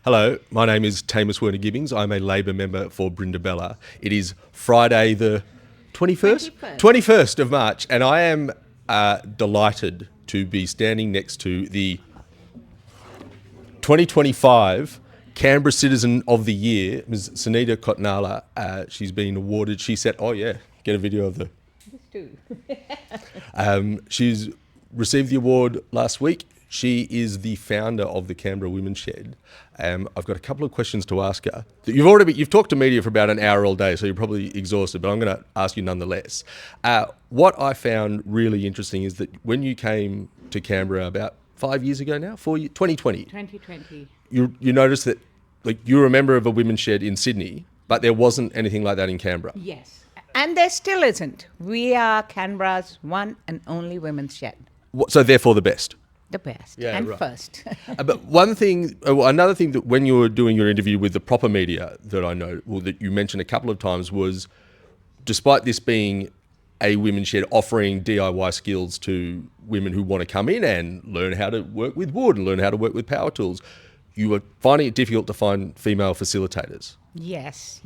Hello, my name is Tamus Werner-Gibbings. I'm a Labor member for Brindabella. It is Friday the 21st? 21st of March, and I am delighted to be standing next to the 2025 Canberra Citizen of the Year, Ms. Sunita Kotnala. She's been awarded, she said, oh yeah, get a video of the... This too. She's received the award last week. She is the founder of the Canberra Women's Shed. I've got a couple of questions to ask her. You've talked to media for about an hour all day, so you're probably exhausted, but I'm going to ask you nonetheless. What I found really interesting is that when you came to Canberra about 5 years ago now, 2020. 2020. You noticed that you were a member of a women's shed in Sydney, but there wasn't anything like that in Canberra. Yes. And there still isn't. We are Canberra's one and only women's shed. So therefore the best. The best right. First. But another thing that when you were doing your interview with the proper media that I know, that you mentioned a couple of times was, despite this being a women's shed offering DIY skills to women who want to come in and learn how to work with wood and learn how to work with power tools, you were finding it difficult to find female facilitators. Yes.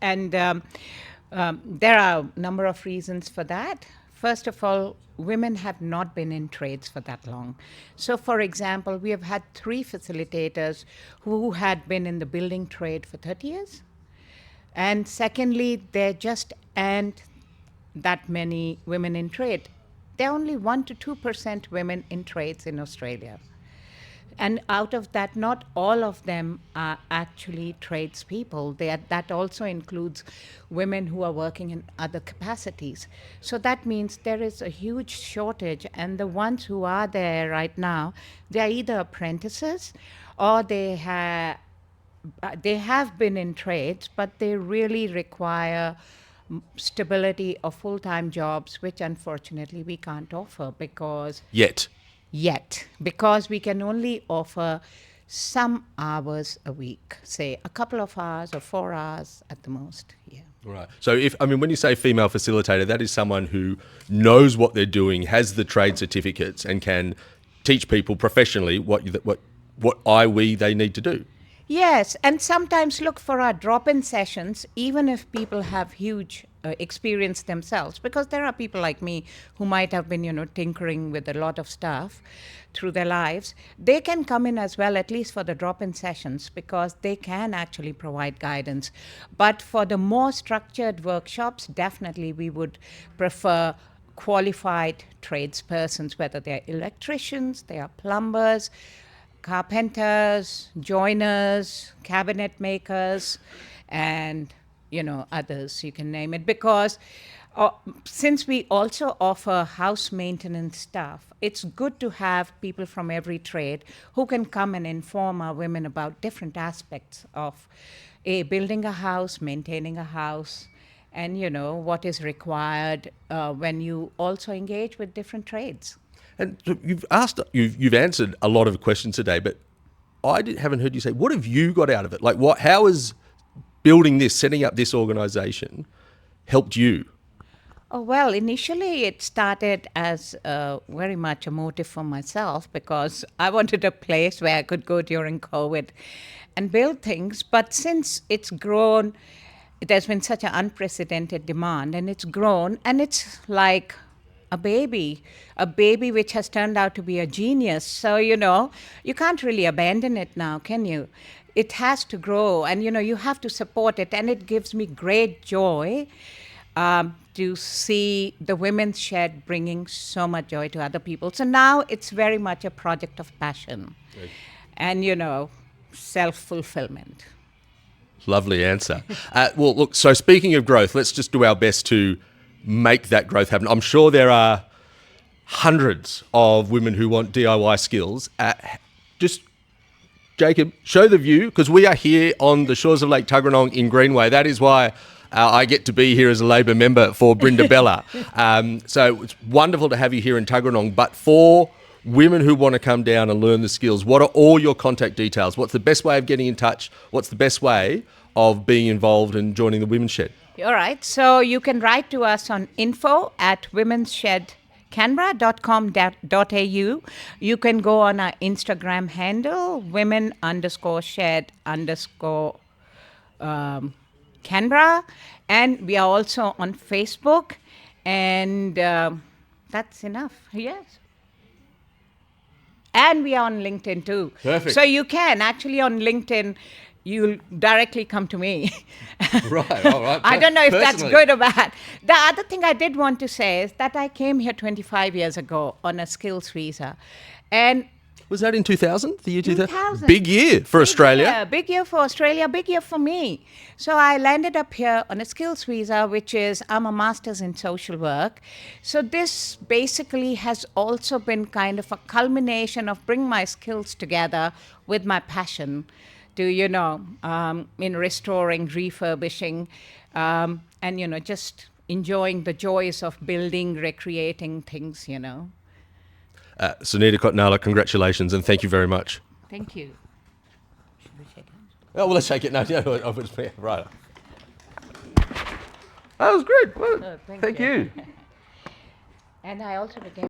And there are a number of reasons for that. First of all, women have not been in trades for that long. So, for example, we have had 3 facilitators who had been in the building trade for 30 years. And secondly, there just aren't that many women in trade. There are only 1 to 2% women in trades in Australia. And out of that, not all of them are actually tradespeople. That also includes women who are working in other capacities. So that means there is a huge shortage, and the ones who are there right now, they are either apprentices or they have been in trades, but they really require stability of full-time jobs, which unfortunately we can't offer because... Yet, because we can only offer some hours a week, say a couple of hours or 4 hours at the most. Yeah. Right. So when you say female facilitator, that is someone who knows what they're doing, has the trade certificates, and can teach people professionally what they need to do. Yes, and sometimes look for our drop-in sessions, even if people have huge experience themselves, because there are people like me who might have been, tinkering with a lot of stuff through their lives. They can come in as well, at least for the drop-in sessions, because they can actually provide guidance. But for the more structured workshops, definitely we would prefer qualified tradespersons, whether they're electricians, they are plumbers, carpenters, joiners, cabinet makers, and others, you can name it. Because since we also offer house maintenance staff, it's good to have people from every trade who can come and inform our women about different aspects of building a house, maintaining a house, and what is required when you also engage with different trades. And so you've answered a lot of questions today, but I haven't heard you say, what have you got out of it? How has setting up this organisation helped you? Oh, well, initially it started as very much a motive for myself, because I wanted a place where I could go during COVID and build things. But since it's grown, there's been such an unprecedented demand, and it's grown, and it's like a baby which has turned out to be a genius. So, you can't really abandon it now, can you? It has to grow, and, you have to support it. And it gives me great joy to see the women's shed bringing so much joy to other people. So now it's very much a project of passion and, self-fulfillment. Lovely answer. Well, look, so speaking of growth, let's just do our best to make that growth happen. I'm sure there are hundreds of women who want DIY skills. Jacob, show the view, because we are here on the shores of Lake Tuggeranong in Greenway. That is why I get to be here as a Labor member for Brindabella. So it's wonderful to have you here in Tuggeranong. But for women who want to come down and learn the skills, what are all your contact details? What's the best way of getting in touch? What's the best way of being involved and joining the Women's Shed? All right. So you can write to us on info@womensshed canberra.com.au. You can go on our Instagram handle, women_shared_Canberra. And we are also on Facebook. And that's enough. Yes. And we are on LinkedIn too. Perfect. So you can actually on LinkedIn, you'll directly come to me. Right, all right. I don't know if that's Personally. good or bad. The other thing I did want to say is that I came here 25 years ago on a skills visa. And Was that in 2000? The year 2000? 2000. Big year for Australia. yeah, big year for Australia, big year for me. So I landed up here on a skills visa, which is I'm a master's in social work. So this basically has also been kind of a culmination of bring my skills together with my passion to, in restoring, refurbishing, and, just enjoying the joys of building, recreating things, Sunita Kotnala, congratulations and thank you very much. Thank you. Should we shake hands? Oh, well, let's shake it. No, right. That was good. Well, Oh, thank thank you. you. And I also became